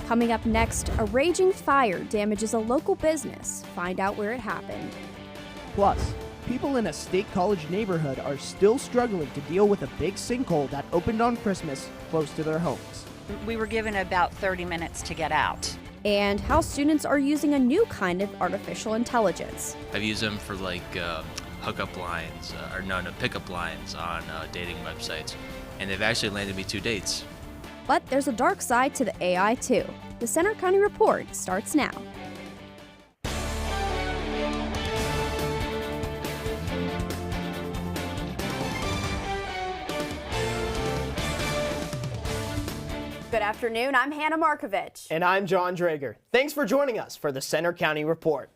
Coming up next, a raging fire damages a local business. Find out where it happened. Plus, people in a State College neighborhood are still struggling to deal with a big sinkhole that opened on Christmas close to their homes. We were given about 30 minutes to get out. And how students are using a new kind of artificial intelligence. I've used them for hookup lines, pickup lines on dating websites. And they've actually landed me 2 dates. But there's a dark side to the AI too. The Center County Report starts now. Good afternoon, I'm Hannah Markovich. And I'm John Drager. Thanks for joining us for the Center County Report.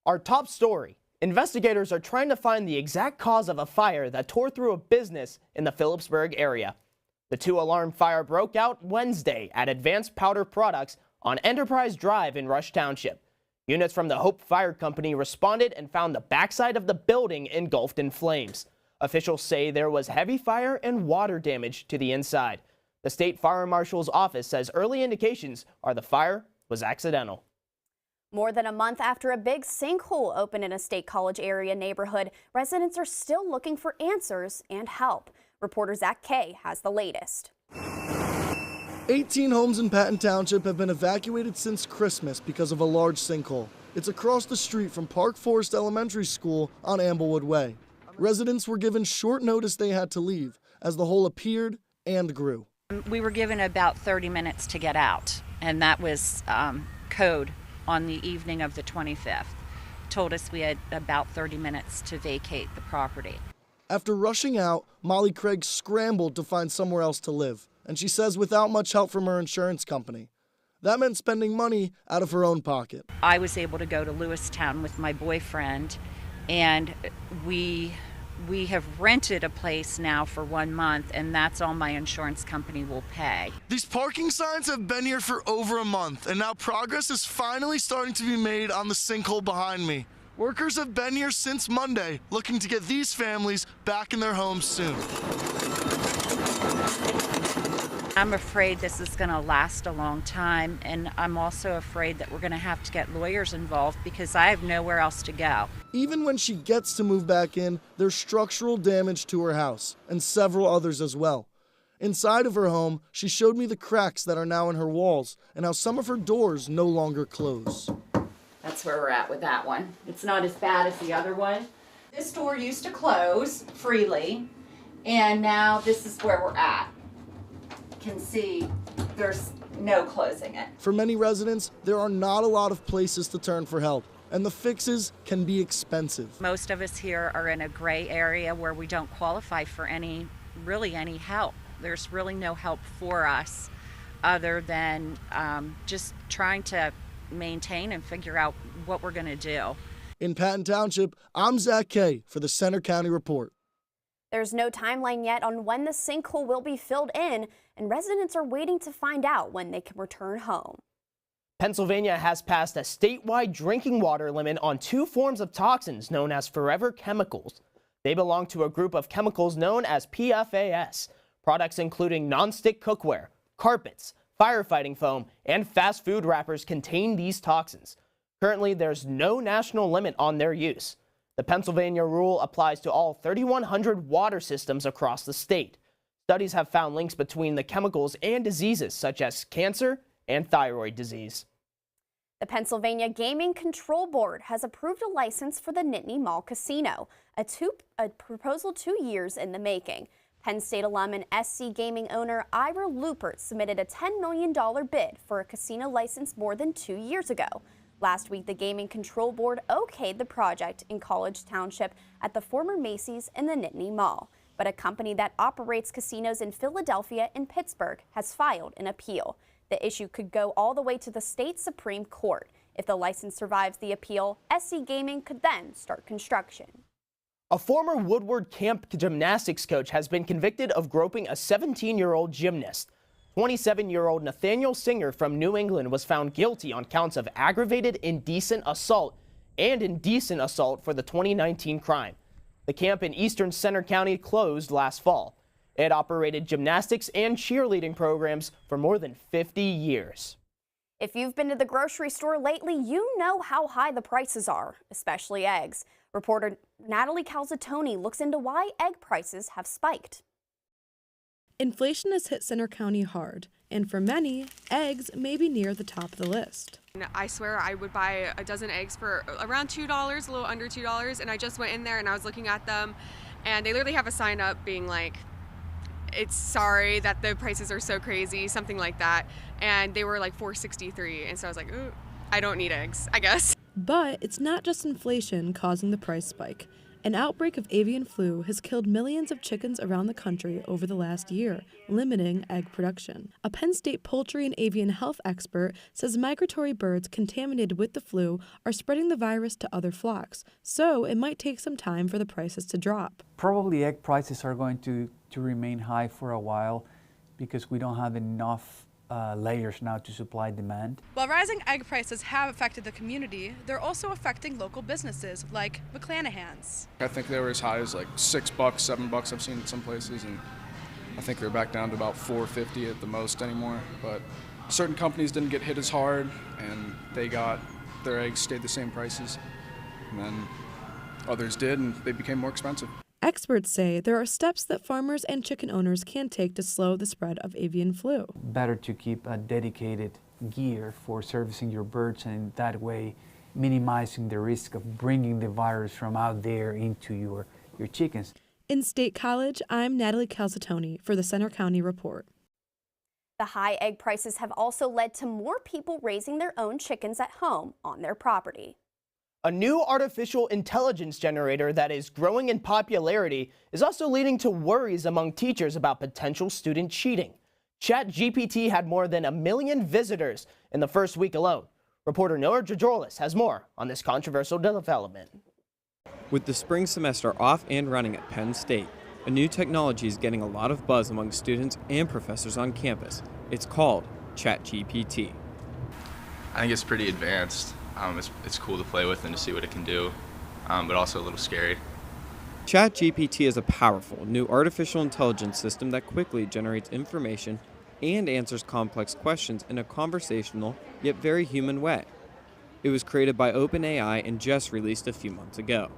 Our top story: investigators are trying to find the exact cause of a fire that tore through a business in the Phillipsburg area. The two-alarm fire broke out Wednesday at Advanced Powder Products on Enterprise Drive in Rush Township. Units from the Hope Fire Company responded and found the backside of the building engulfed in flames. Officials say there was heavy fire and water damage to the inside. The state fire marshal's office says early indications are the fire was accidental. More than a month after a big sinkhole opened in a State College area neighborhood, residents are still looking for answers and help. Reporter Zach Kay has the latest. 18 homes in Patton Township have been evacuated since Christmas because of a large sinkhole. It's across the street from Park Forest Elementary School on Amblewood Way. Residents were given short notice they had to leave as the hole appeared and grew. We were given about 30 minutes to get out, and that was code on the evening of the 25th. Told us we had about 30 minutes to vacate the property. After rushing out, Molly Craig scrambled to find somewhere else to live, and she says without much help from her insurance company. That meant spending money out of her own pocket. I was able to go to Lewistown with my boyfriend, and we have rented a place now for 1 month, and that's all my insurance company will pay. These parking signs have been here for over a month, and now progress is finally starting to be made on the sinkhole behind me. Workers have been here since Monday, looking to get these families back in their homes soon. I'm afraid this is going to last a long time, and I'm also afraid that we're going to have to get lawyers involved because I have nowhere else to go. Even when she gets to move back in, there's structural damage to her house, and several others as well. Inside of her home, she showed me the cracks that are now in her walls and how some of her doors no longer close. That's where we're at with that one. It's not as bad as the other one. This door used to close freely, and now this is where we're at. You can see there's no closing it. For many residents, there are not a lot of places to turn for help, and the fixes can be expensive. Most of us here are in a gray area where we don't qualify for any help. There's really no help for us other than just trying to maintain and figure out what we're going to do. In Patton Township, I'm Zach Kay for the Center County Report. There's no timeline yet on when the sinkhole will be filled in, and residents are waiting to find out when they can return home. Pennsylvania has passed a statewide drinking water limit on 2 forms of toxins known as forever chemicals. They belong to a group of chemicals known as PFAS. Products including non-stick cookware, carpets, firefighting foam, and fast food wrappers contain these toxins. Currently, there's no national limit on their use. The Pennsylvania rule applies to all 3,100 water systems across the state. Studies have found links between the chemicals and diseases such as cancer and thyroid disease. The Pennsylvania Gaming Control Board has approved a license for the Nittany Mall Casino, a proposal 2 years in the making. Penn State alum and SC Gaming owner Ira Lupert submitted a $10 million bid for a casino license more than 2 years ago. Last week, the Gaming Control Board okayed the project in College Township at the former Macy's and the Nittany Mall. But a company that operates casinos in Philadelphia and Pittsburgh has filed an appeal. The issue could go all the way to the state Supreme Court. If the license survives the appeal, SC Gaming could then start construction. A former Woodward Camp gymnastics coach has been convicted of groping a 17-year-old gymnast. 27-year-old Nathaniel Singer from New England was found guilty on counts of aggravated indecent assault and indecent assault for the 2019 crime. The camp in eastern Center County closed last fall. It operated gymnastics and cheerleading programs for more than 50 years. If you've been to the grocery store lately, you know how high the prices are, especially eggs. Reporter Natalie Calzatoni looks into why egg prices have spiked. Inflation has hit Center County hard, and for many, eggs may be near the top of the list. I swear I would buy a dozen eggs for around $2, a little under $2, and I just went in there and I was looking at them, and they literally have a sign up being like, it's sorry that the prices are so crazy, something like that, and they were like $4.63, and so I was like, ooh, I don't need eggs, I guess. But it's not just inflation causing the price spike. An outbreak of avian flu has killed millions of chickens around the country over the last year, limiting egg production. A Penn State poultry and avian health expert says migratory birds contaminated with the flu are spreading the virus to other flocks, so it might take some time for the prices to drop. Probably egg prices are going to remain high for a while because we don't have enough layers now to supply demand. While rising egg prices have affected the community, they're also affecting local businesses like McClanahan's. I think they were as high as like $6, $7 I've seen in some places, and I think they're back down to about $4.50 at the most anymore. But certain companies didn't get hit as hard, and their eggs stayed the same prices, and then others did, and they became more expensive. Experts say there are steps that farmers and chicken owners can take to slow the spread of avian flu. Better to keep a dedicated gear for servicing your birds, and that way minimizing the risk of bringing the virus from out there into your chickens. In State College, I'm Natalie Calzatoni for the Center County Report. The high egg prices have also led to more people raising their own chickens at home on their property. A new artificial intelligence generator that is growing in popularity is also leading to worries among teachers about potential student cheating. ChatGPT had more than 1 million visitors in the first week alone. Reporter Noah Georgiolis has more on this controversial development. With the spring semester off and running at Penn State, a new technology is getting a lot of buzz among students and professors on campus. It's called ChatGPT. I think it's pretty advanced. It's cool to play with and to see what it can do, but also a little scary. ChatGPT is a powerful new artificial intelligence system that quickly generates information and answers complex questions in a conversational yet very human way. It was created by OpenAI and just released a few months ago.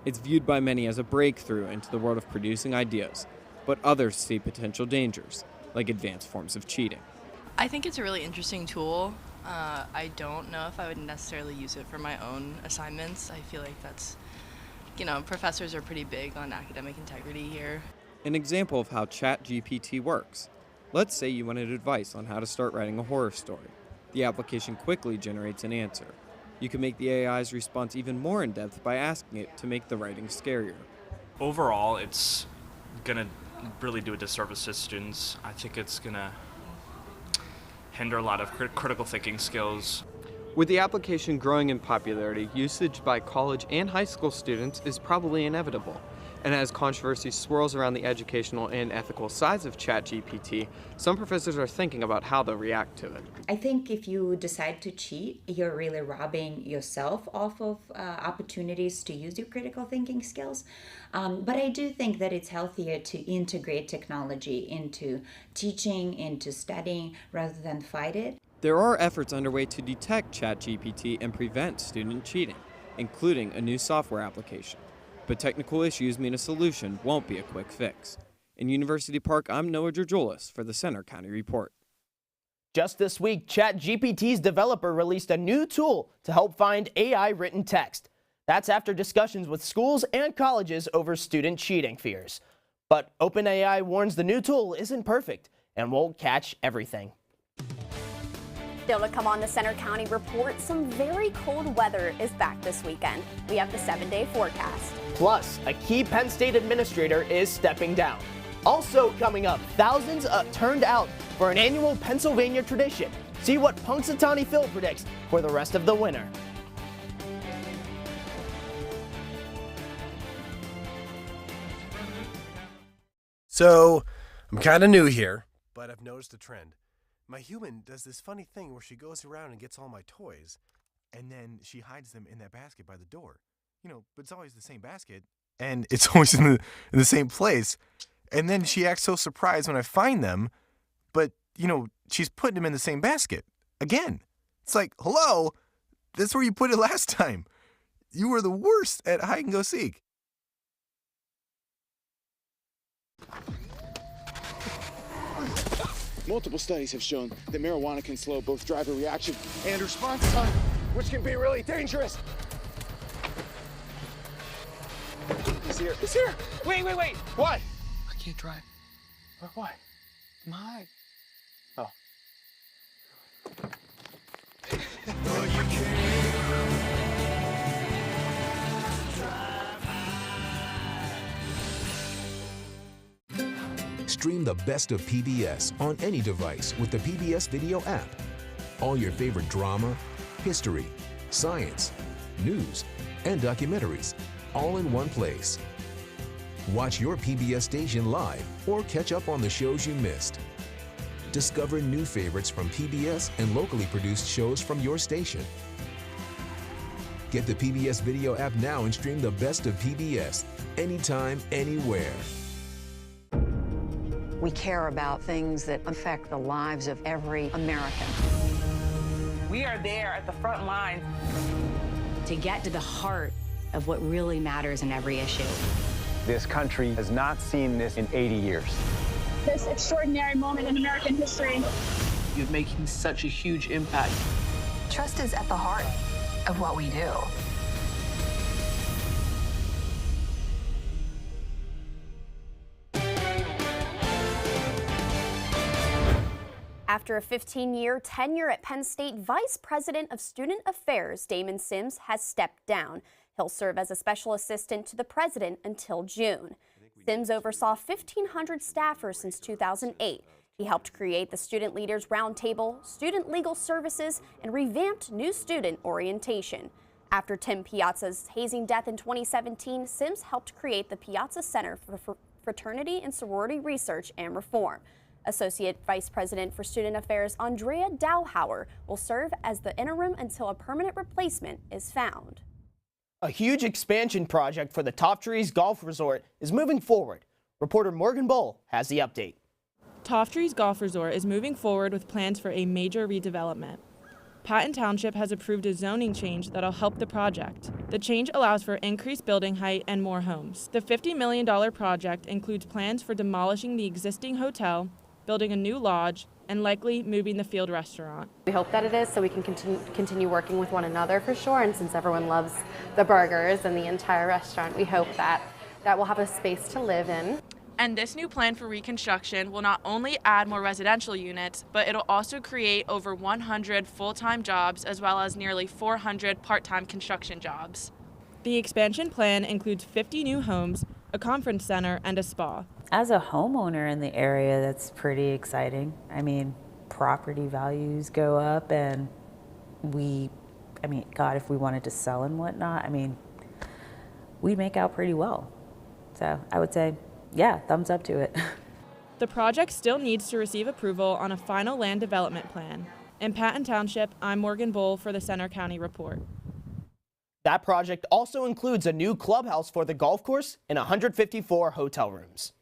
It's viewed by many as a breakthrough into the world of producing ideas, but others see potential dangers, like advanced forms of cheating. I think it's a really interesting tool. I don't know if I would necessarily use it for my own assignments. I feel like that's, professors are pretty big on academic integrity here. An example of how ChatGPT works. Let's say you wanted advice on how to start writing a horror story. The application quickly generates an answer. You can make the AI's response even more in-depth by asking it to make the writing scarier. Overall, it's going to really do a disservice to students. I think it's going to hinder a lot of critical thinking skills. With the application growing in popularity, usage by college and high school students is probably inevitable. And as controversy swirls around the educational and ethical sides of ChatGPT, some professors are thinking about how they'll react to it. I think if you decide to cheat, you're really robbing yourself off of opportunities to use your critical thinking skills. But I do think that it's healthier to integrate technology into teaching, into studying, rather than fight it. There are efforts underway to detect ChatGPT and prevent student cheating, including a new software application. But technical issues mean a solution won't be a quick fix. In University Park, I'm Noah Georgiolis for the Center County Report. Just this week, ChatGPT's developer released a new tool to help find AI written text. That's after discussions with schools and colleges over student cheating fears. But OpenAI warns the new tool isn't perfect and won't catch everything. Still to come on the Center County Report, some very cold weather is back this weekend. We have the 7-day forecast. Plus, a key Penn State administrator is stepping down. Also coming up, thousands turned out for an annual Pennsylvania tradition. See what Punxsutawney Phil predicts for the rest of the winter. So, I'm kind of new here, but I've noticed a trend. My human does this funny thing where she goes around and gets all my toys, and then she hides them in that basket by the door. But it's always the same basket, and it's always in the same place. And then she acts so surprised when I find them, but, she's putting them in the same basket. Again. It's like, hello, that's where you put it last time. You were the worst at hide and go seek. Multiple studies have shown that marijuana can slow both driver reaction and response time, which can be really dangerous. He's here. He's here. Wait. What? I can't drive. Why? I'm high. Oh. Stream the best of PBS on any device with the PBS Video app. All your favorite drama, history, science, news, and documentaries, all in one place. Watch your PBS station live or catch up on the shows you missed. Discover new favorites from PBS and locally produced shows from your station. Get the PBS Video app now and stream the best of PBS anytime, anywhere. We care about things that affect the lives of every American. We are there at the front line to get to the heart of what really matters in every issue. This country has not seen this in 80 years. This extraordinary moment in American history. You're making such a huge impact. Trust is at the heart of what we do. After a 15-year tenure at Penn State, Vice President of Student Affairs Damon Sims has stepped down. He'll serve as a special assistant to the president until June. Sims oversaw 1,500 staffers since 2008. He helped create the Student Leaders Roundtable, Student Legal Services, and revamped new student orientation. After Tim Piazza's hazing death in 2017, Sims helped create the Piazza Center for Fraternity and Sorority Research and Reform. Associate Vice President for Student Affairs Andrea Dowhauer will serve as the interim until a permanent replacement is found. A huge expansion project for the Top Trees Golf Resort is moving forward. Reporter Morgan Bull has the update. Top Trees Golf Resort is moving forward with plans for a major redevelopment. Patton Township has approved a zoning change that'll help the project. The change allows for increased building height and more homes. The $50 million project includes plans for demolishing the existing hotel, building a new lodge, and likely moving the field restaurant. We hope that it is so we can continue working with one another for sure, and since everyone loves the burgers and the entire restaurant, we hope that we'll have a space to live in. And this new plan for reconstruction will not only add more residential units, but it'll also create over 100 full-time jobs as well as nearly 400 part-time construction jobs. The expansion plan includes 50 new homes, a conference center, and a spa. As a homeowner in the area, that's pretty exciting. I mean, property values go up, and God, if we wanted to sell and whatnot, we'd make out pretty well. So I would say, yeah, thumbs up to it. The project still needs to receive approval on a final land development plan. In Patton Township, I'm Morgan Bull for the Center County Report. That project also includes a new clubhouse for the golf course and 154 hotel rooms.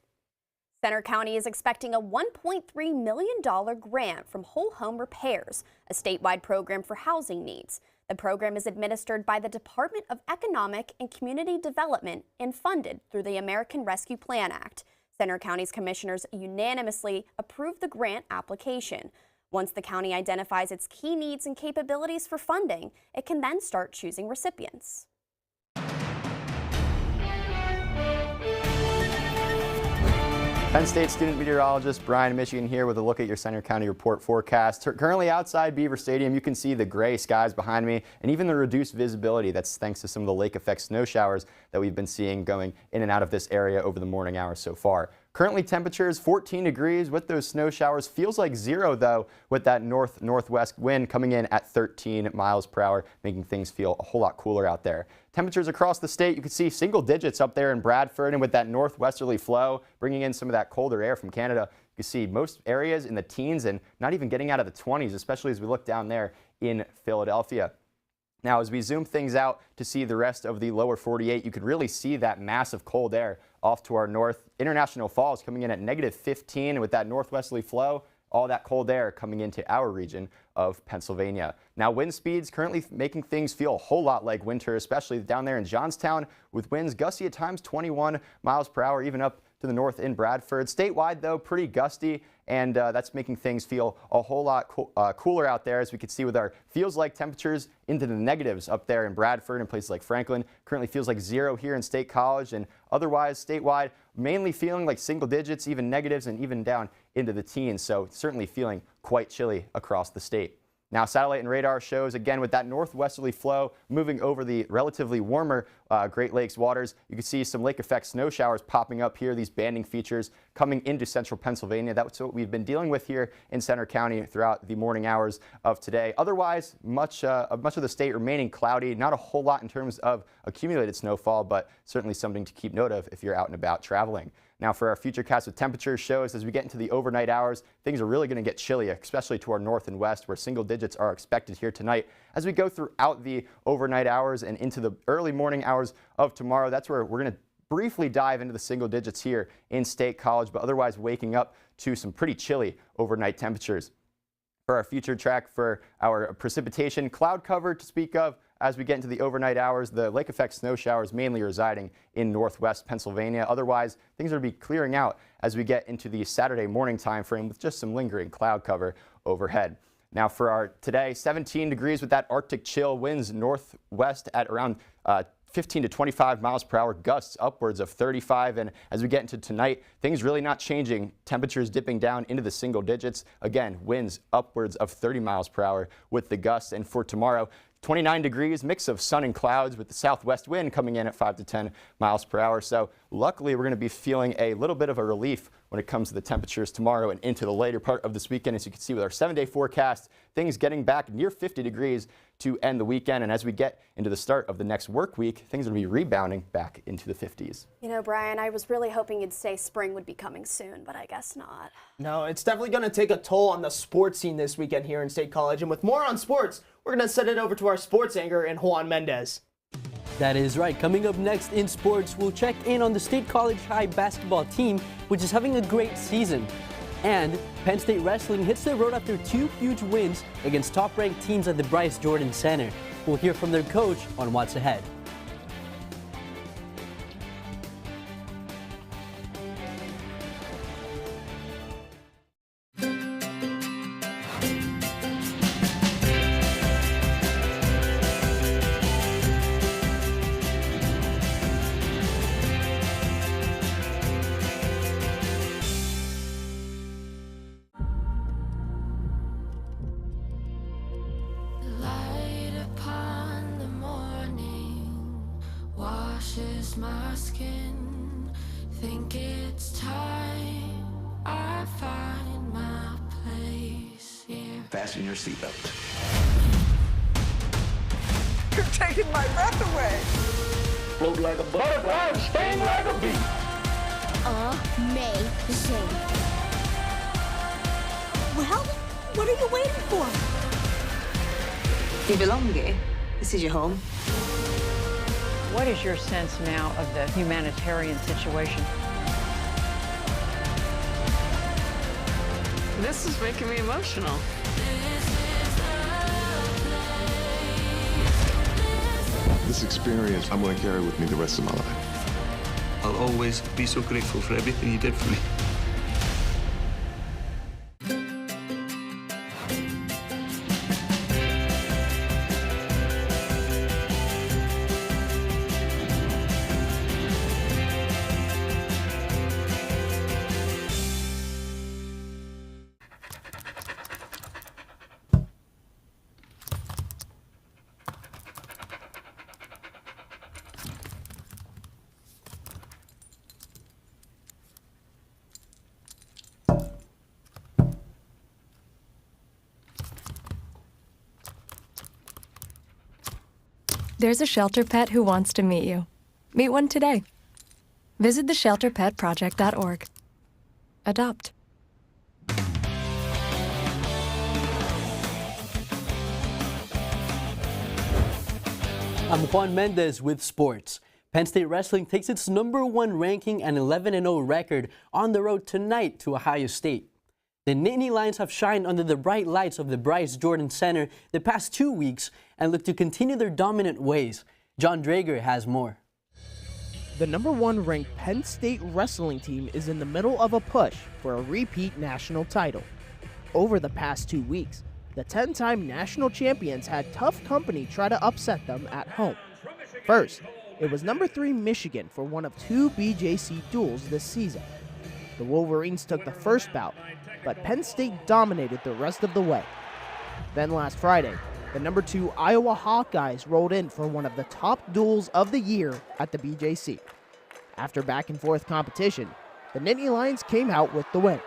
Center County is expecting a $1.3 million grant from Whole Home Repairs, a statewide program for housing needs. The program is administered by the Department of Economic and Community Development and funded through the American Rescue Plan Act. Center County's commissioners unanimously approved the grant application. Once the county identifies its key needs and capabilities for funding, it can then start choosing recipients. Penn State student meteorologist Brian Michigan here with a look at your Center County Report forecast. Currently outside Beaver Stadium, you can see the gray skies behind me and even the reduced visibility. That's thanks to some of the lake effect snow showers that we've been seeing going in and out of this area over the morning hours so far. Currently temperatures 14 degrees with those snow showers. Feels like 0 though with that north-northwest wind coming in at 13 miles per hour, making things feel a whole lot cooler out there. Temperatures across the state, you can see single digits up there in Bradford, and with that northwesterly flow bringing in some of that colder air from Canada, you can see most areas in the teens and not even getting out of the 20s, especially as we look down there in Philadelphia. Now, as we zoom things out to see the rest of the lower 48, you could really see that massive cold air off to our north. International Falls coming in at -15, and with that northwesterly flow, all that cold air coming into our region of Pennsylvania. Now, wind speeds currently making things feel a whole lot like winter, especially down there in Johnstown, with winds gusty at times 21 miles per hour, even up to the north in Bradford. Statewide, though, pretty gusty, and that's making things feel a whole lot cooler out there, as we can see with our feels like temperatures into the negatives up there in Bradford and places like Franklin. Currently feels like 0 here in State College, and otherwise statewide mainly feeling like single digits, even negatives, and even down into the teens. So certainly feeling quite chilly across the state. Now, satellite and radar shows, again, with that northwesterly flow moving over the relatively warmer Great Lakes waters, you can see some lake effect snow showers popping up here, these banding features coming into central Pennsylvania. That's what we've been dealing with here in Center County throughout the morning hours of today. Otherwise, much of the state remaining cloudy, not a whole lot in terms of accumulated snowfall, but certainly something to keep note of if you're out and about traveling. Now, for our futurecast with temperature shows, as we get into the overnight hours, things are really going to get chilly, especially to our north and west, where single digits are expected here tonight. As we go throughout the overnight hours and into the early morning hours of tomorrow, that's where we're going to briefly dive into the single digits here in State College, but otherwise waking up to some pretty chilly overnight temperatures. For our future track for our precipitation, cloud cover to speak of. As we get into the overnight hours, the lake effect snow showers mainly residing in northwest Pennsylvania. Otherwise, things will be clearing out as we get into the Saturday morning time frame with just some lingering cloud cover overhead. Now for our today, 17 degrees with that Arctic chill, winds northwest at around 15 to 25 miles per hour, gusts upwards of 35. And as we get into tonight, things really not changing. Temperatures dipping down into the single digits. Again, winds upwards of 30 miles per hour with the gusts. And for tomorrow, 29 degrees, mix of sun and clouds with the southwest wind coming in at 5 to 10 miles per hour. So luckily, we're going to be feeling a little bit of a relief when it comes to the temperatures tomorrow and into the later part of this weekend. As you can see with our 7-day forecast, things getting back near 50 degrees to end the weekend. And as we get into the start of the next work week, things will be rebounding back into the 50s. You know, Brian, I was really hoping you'd say spring would be coming soon, but I guess not. No, it's definitely going to take a toll on the sports scene this weekend here in State College. And with more on sports, we're going to send it over to our sports anchor in Juan Mendez. That is right. Coming up next in sports, we'll check in on the State College High basketball team, which is having a great season. And Penn State Wrestling hits the road after 2 huge wins against top-ranked teams at the Bryce Jordan Center. We'll hear from their coach on what's ahead. My skin, think it's time I find my place here. Fasten your seatbelt. You're taking my breath away. Float like a butterfly, sting like a bee. Amazing. Well, what are you waiting for? You belong here. This is your home. What is your sense now of the humanitarian situation? This is making me emotional. This experience I'm going to carry with me the rest of my life. I'll always be so grateful for everything you did for me. There's a shelter pet who wants to meet you. Meet one today. Visit theshelterpetproject.org. Adopt. I'm Juan Mendez with sports. Penn State Wrestling takes its #1 ranking and 11-0 record on the road tonight to Ohio State. The Nittany Lions have shined under the bright lights of the Bryce Jordan Center the past 2 weeks and look to continue their dominant ways. John Drager has more. The #1 ranked Penn State wrestling team is in the middle of a push for a repeat national title. Over the past 2 weeks, the 10-time national champions had tough company try to upset them at home. First, it was #3 Michigan for one of 2 BJC duels this season. The Wolverines took the first bout, but Penn State dominated the rest of the way. Then last Friday, the #2 Iowa Hawkeyes rolled in for one of the top duels of the year at the BJC. After back-and-forth competition, the Nittany Lions came out with the win.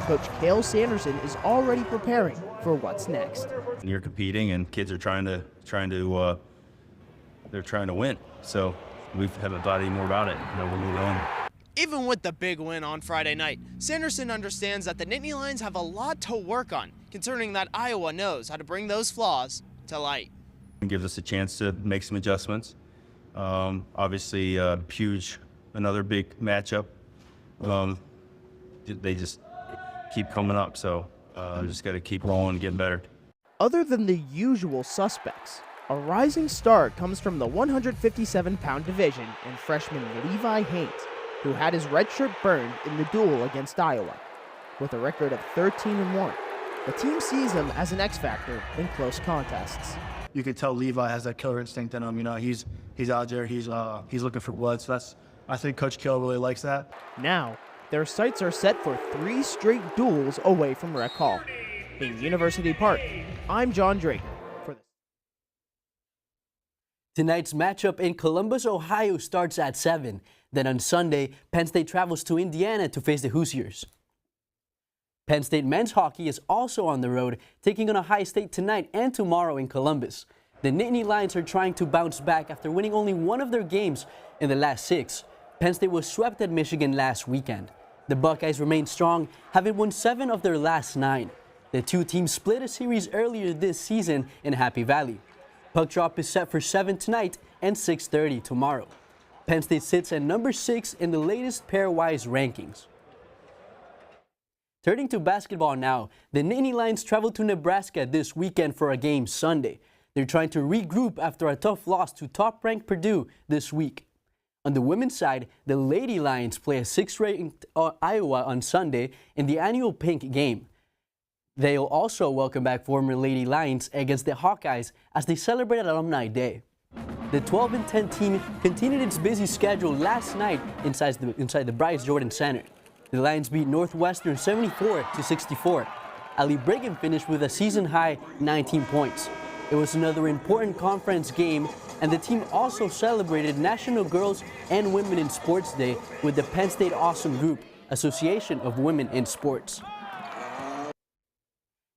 Coach Cale Sanderson is already preparing for what's next. You're competing, and kids are trying to win. So we haven't thought any more about it. We'll move on. Even with the big win on Friday night, Sanderson understands that the Nittany Lions have a lot to work on, concerning that Iowa knows how to bring those flaws to light. It gives us a chance to make some adjustments. Obviously, another big matchup. They just keep coming up, so just got to keep rolling and getting better. Other than the usual suspects, a rising star comes from the 157-pound division in freshman Levi Haynes, who had his red shirt burned in the duel against Iowa. With a record of 13-1, the team sees him as an X-factor in close contests. You could tell Levi has that killer instinct in him. He's out there, he's looking for blood. So I think Coach Cale really likes that. Now, their sights are set for 3 straight duels away from Rec Hall. In University Park, I'm John Drager. Tonight's matchup in Columbus, Ohio starts at 7. Then on Sunday, Penn State travels to Indiana to face the Hoosiers. Penn State men's hockey is also on the road, taking on Ohio State tonight and tomorrow in Columbus. The Nittany Lions are trying to bounce back after winning only one of their games in the last 6. Penn State was swept at Michigan last weekend. The Buckeyes remain strong, having won 7 of their last 9. The two teams split a series earlier this season in Happy Valley. Puck drop is set for 7 tonight and 6:30 tomorrow. Penn State sits at #6 in the latest pairwise rankings. Turning to basketball now, the Nittany Lions travel to Nebraska this weekend for a game Sunday. They're trying to regroup after a tough loss to top-ranked Purdue this week. On the women's side, the Lady Lions play a 6th-ranked Iowa on Sunday in the annual Pink game. They'll also welcome back former Lady Lions against the Hawkeyes as they celebrate Alumni Day. The 12-10 team continued its busy schedule last night inside the Bryce Jordan Center. The Lions beat Northwestern 74-64. Ali Brigham finished with a season-high 19 points. It was another important conference game, and the team also celebrated National Girls and Women in Sports Day with the Penn State Awesome Group, Association of Women in Sports.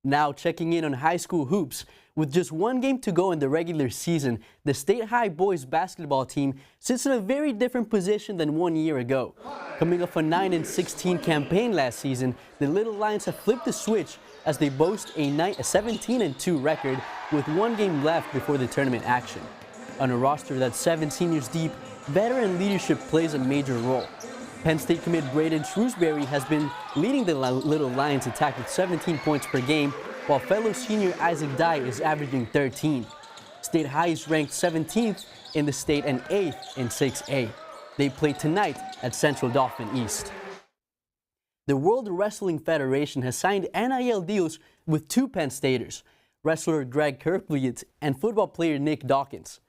Now checking in on high school hoops. With just 1 game to go in the regular season, the State High boys basketball team sits in a very different position than 1 year ago. Coming off a 9-16 campaign last season, the Little Lions have flipped the switch as they boast a 17-2 record with 1 game left before the tournament action. On a roster that's 7 seniors deep, veteran leadership plays a major role. Penn State commit Braden Shrewsbury has been leading the Little Lions attack with 17 points per game, while fellow senior Isaac Dye is averaging 13. State High is ranked 17th in the state and 8th in 6A. They play tonight at Central Dauphin East. The World Wrestling Federation has signed NIL deals with 2 Penn Staters, wrestler Greg Kerfleet and football player Nick Dawkins.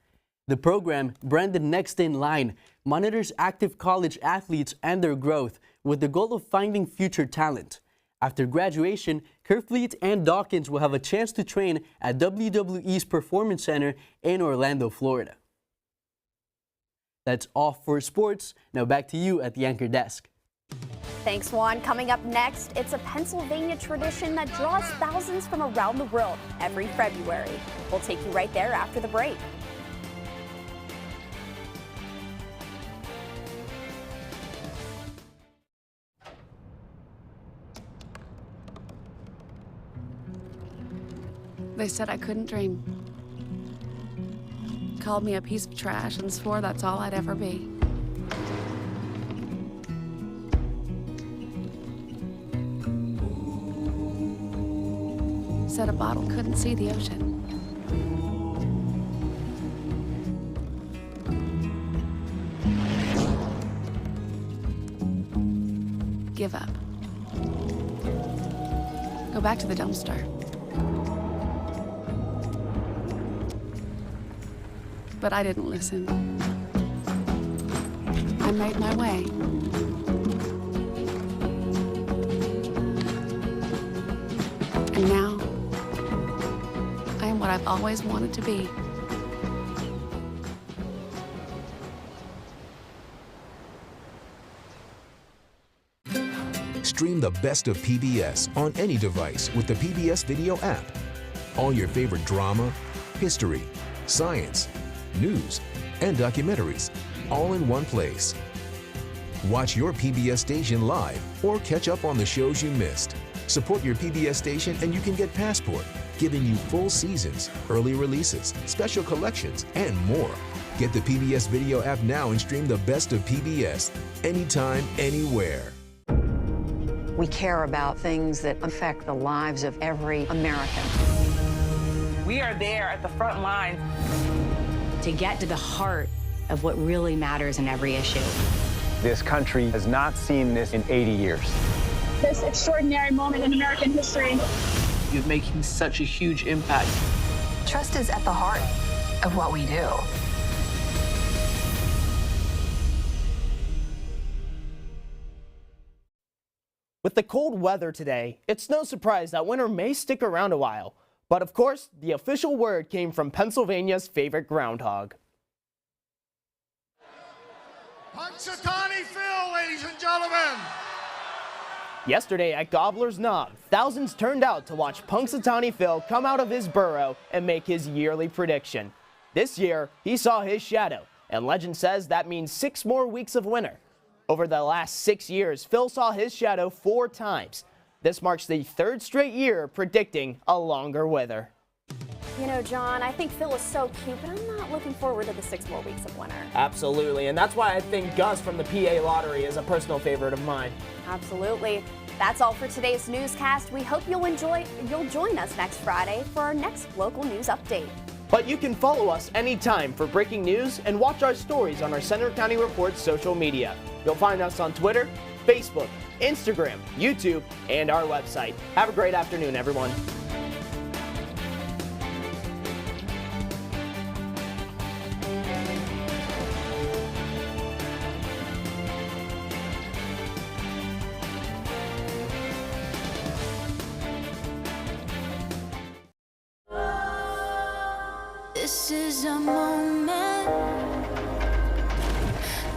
The program, branded Next in Line, monitors active college athletes and their growth with the goal of finding future talent. After graduation, Kerfleet and Dawkins will have a chance to train at WWE's Performance Center in Orlando, Florida. That's all for sports. Now back to you at the anchor desk. Thanks, Juan. Coming up next, it's a Pennsylvania tradition that draws thousands from around the world every February. We'll take you right there after the break. They said I couldn't dream. called me a piece of trash and swore that's all I'd ever be. Said a bottle couldn't see the ocean. Give up. Go back to the dumpster. But I didn't listen. I made my way. And now, I am what I've always wanted to be. Stream the best of PBS on any device with the PBS Video app. All your favorite drama, history, science, news, and documentaries, all in one place. Watch your PBS station live or catch up on the shows you missed. Support your PBS station and you can get Passport, giving you full seasons, early releases, special collections, and more. Get the PBS Video app now and stream the best of PBS anytime, anywhere. We care about things that affect the lives of every American. We are there at the front line to get to the heart of what really matters in every issue. This country has not seen this in 80 years. This extraordinary moment in American history. You're making such a huge impact. Trust is at the heart of what we do. With the cold weather today, it's no surprise that winter may stick around a while. But of course, the official word came from Pennsylvania's favorite groundhog. Punxsutawney Phil, ladies and gentlemen. Yesterday at Gobbler's Knob, thousands turned out to watch Punxsutawney Phil come out of his burrow and make his yearly prediction. This year, he saw his shadow, and legend says that means 6 more weeks of winter. Over the last 6 years, Phil saw his shadow 4 times. This marks the 3rd straight year predicting a longer winter. You know, John, I think Phil is so cute, but I'm not looking forward to the 6 more weeks of winter. Absolutely, and that's why I think Gus from the PA Lottery is a personal favorite of mine. Absolutely. That's all for today's newscast. We hope you'll join us next Friday for our next local news update. But you can follow us anytime for breaking news and watch our stories on our Center County Report social media. You'll find us on Twitter, Facebook, Instagram, YouTube, and our website. Have a great afternoon, everyone. This is a moment.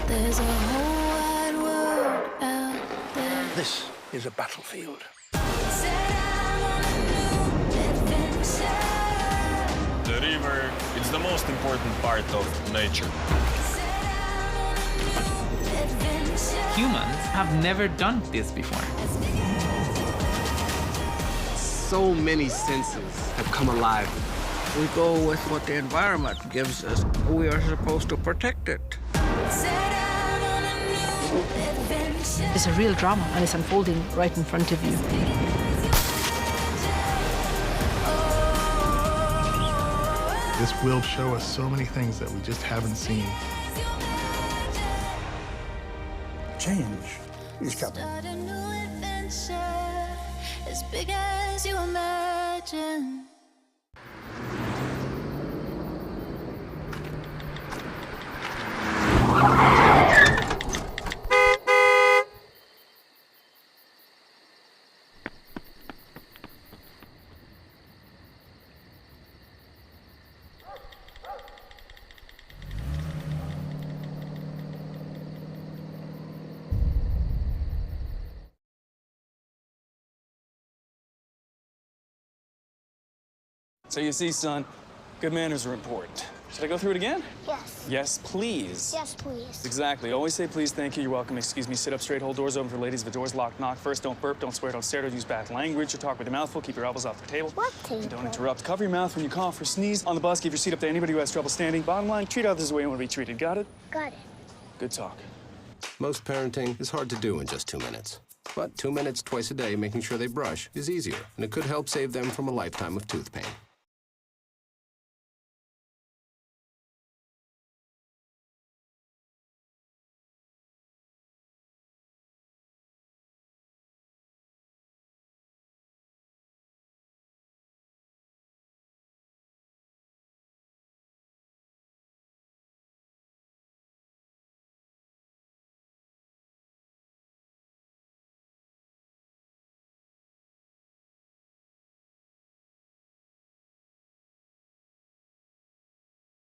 There's a whole wide world out there. This is a battlefield. The river is the most important part of nature. Humans have never done this before. So many senses have come alive. We go with what the environment gives us. We are supposed to protect it. It's a real drama, and it's unfolding right in front of you. This will show us so many things that we just haven't seen. Change is coming. Start a new adventure as big as you imagine. So you see, son, good manners are important. Should I go through it again? Yes. Yes, please. Yes, please. Exactly. Always say please, thank you, you're welcome, excuse me, sit up straight, hold doors open for ladies. If the door's locked, knock first. Don't burp, don't swear, don't stare, don't use bad language, or talk with your mouth full. Keep your elbows off the table. What table? And don't interrupt. Cover your mouth when you cough or sneeze. On the bus, give your seat up to anybody who has trouble standing. Bottom line, treat others the way you want to be treated. Got it? Got it. Good talk. Most parenting is hard to do in just 2 minutes. But 2 minutes twice a day making sure they brush is easier, and it could help save them from a lifetime of tooth pain.